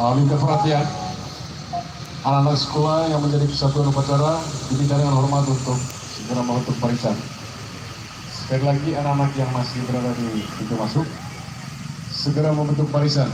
Minta perhatian anak-anak sekolah yang menjadi kesatuan upacara diminta dengan hormat untuk segera membentuk barisan. Sekali lagi anak-anak yang masih berada di pintu masuk segera membentuk barisan.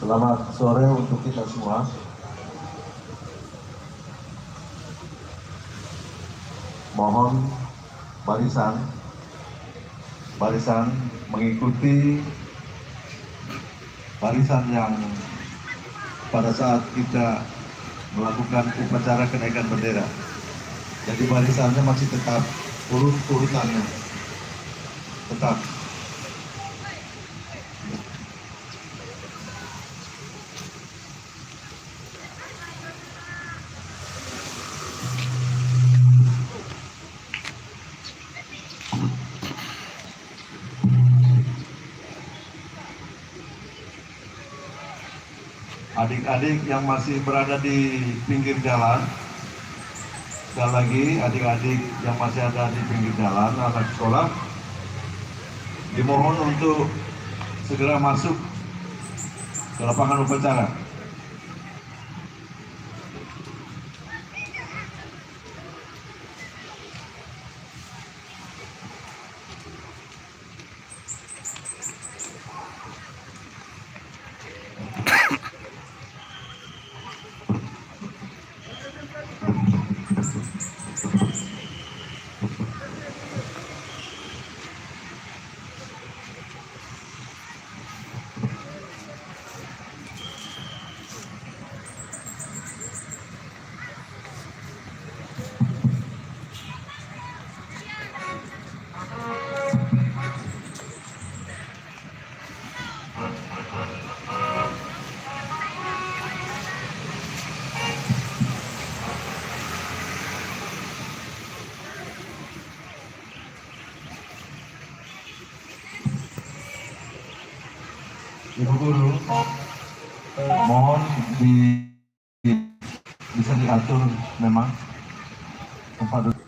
Selamat sore untuk kita semua. Mohon barisan mengikuti barisan yang pada saat kita melakukan upacara kenaikan bendera. Jadi barisannya masih tetap urutannya tetap. Adik-adik yang masih berada di pinggir jalan, sekali lagi adik-adik yang masih ada di pinggir jalan, anak sekolah, dimohon untuk segera masuk ke lapangan upacara. Ibu guru, mohon bisa diatur memang tempat duduk.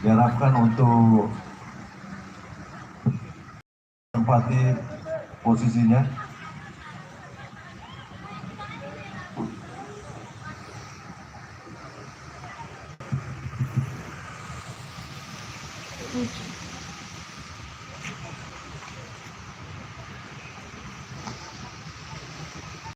Diharapkan untuk tempati posisinya. 7.